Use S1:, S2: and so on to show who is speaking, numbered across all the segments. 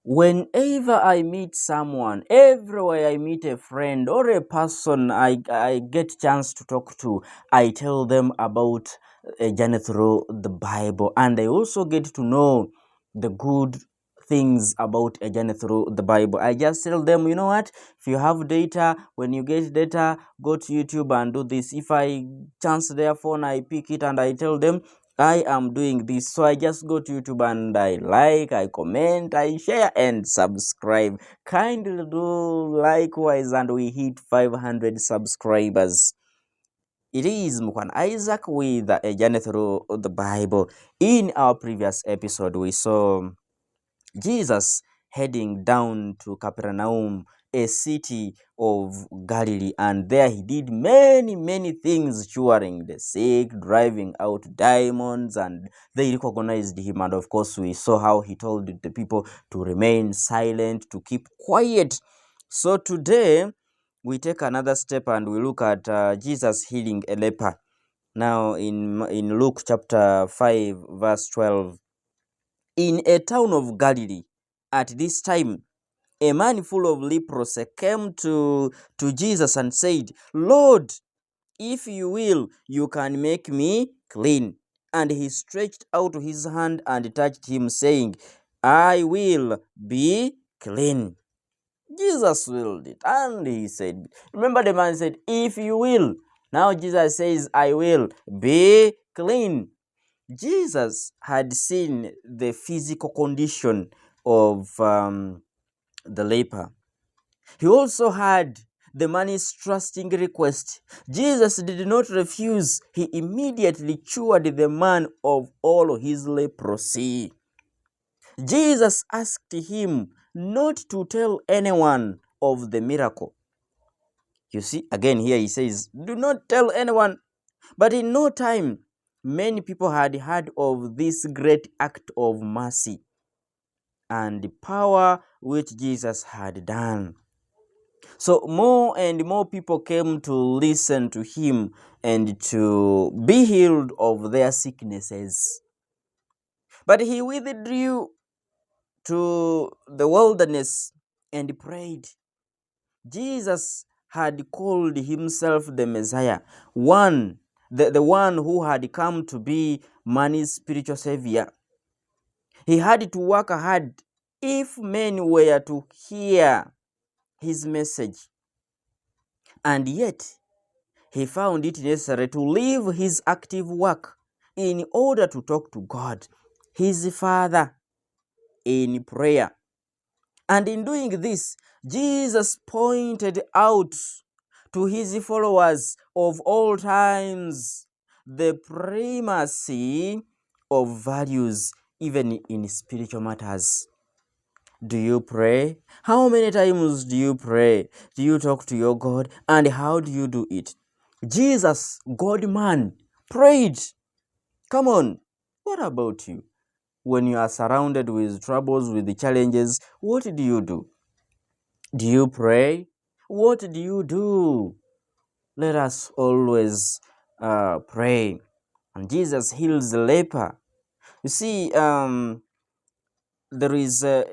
S1: Whenever I meet someone, everywhere I meet a friend or a person I get chance to talk to, I tell them about a journey through the Bible, and I also get to know the good things about a journey through the Bible. I just tell them, you know what, if you have data, when you get data, go to YouTube and do this. If I chance their phone, I pick it and I tell them I am doing this. So I just go to YouTube and I like, I comment, I share and subscribe. Kindly do likewise, and we hit 500 subscribers. It is Mukhwana Isaac with a journey through the Bible. In our previous episode, we saw Jesus heading down to Capernaum, a city of Galilee, and there he did many things, curing the sick, driving out demons, and they recognized him. And of course, we saw how he told the people to remain silent, to keep quiet. So today, we take another step and we look at Jesus healing a leper. Now, in Luke chapter 5, verse 12, in a town of Galilee, at this time, a man full of leprosy came to Jesus and said, Lord, if you will, you can make me clean. And he stretched out his hand and touched him, saying, I will be clean. Jesus willed it. And he said, remember the man said, if you will. Now Jesus says, I will be clean. Jesus had seen the physical condition of the leper. He also had the man's trusting request. Jesus did not refuse. He immediately cured the man of all his leprosy. Jesus asked him not to tell anyone of the miracle. You see, again here he says, do not tell anyone. But in no time, many people had heard of this great act of mercy and the power which Jesus had done. So more and more people came to listen to him and to be healed of their sicknesses. But he withdrew to the wilderness and prayed. Jesus had called himself the Messiah, the one who had come to be man's spiritual savior. He had to work hard if men were to hear his message. And yet, he found it necessary to leave his active work in order to talk to God, his Father, in prayer. And in doing this, Jesus pointed out to his followers of all times the primacy of values, even in spiritual matters. Do you pray? How many times do you pray? Do you talk to your God? And how do you do it? Jesus, God-man, prayed. Come on, what about you? When you are surrounded with troubles, with the challenges, what do you do? Do you pray? What do you do? Let us always pray. And Jesus heals the leper. You see, there is a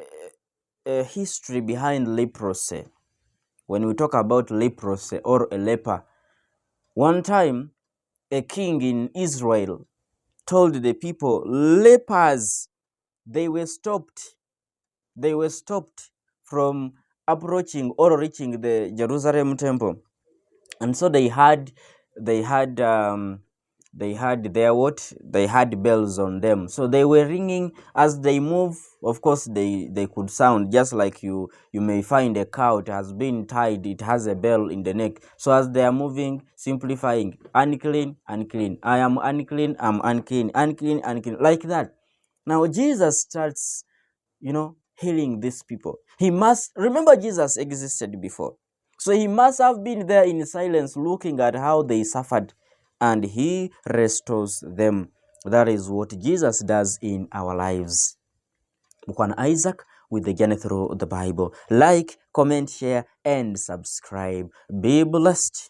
S1: history behind leprosy. When we talk about leprosy or a leper, one time a king in Israel told the people, lepers, they were stopped from approaching or reaching the Jerusalem temple. And so they had bells on them, so they were ringing as they move. Of course, they could sound just like you may find a cow, it has been tied, it has a bell in the neck. So as they are moving, simplifying, unclean, unclean, I am unclean, I'm unclean, unclean, unclean, like that. Now Jesus starts healing these people. He must remember Jesus existed before, so he must have been there in silence looking at how they suffered, and he restores them. That is what Jesus does in our lives. Mukhwana Isaac with the journey through the Bible. Like, comment, share, and subscribe. Be blessed.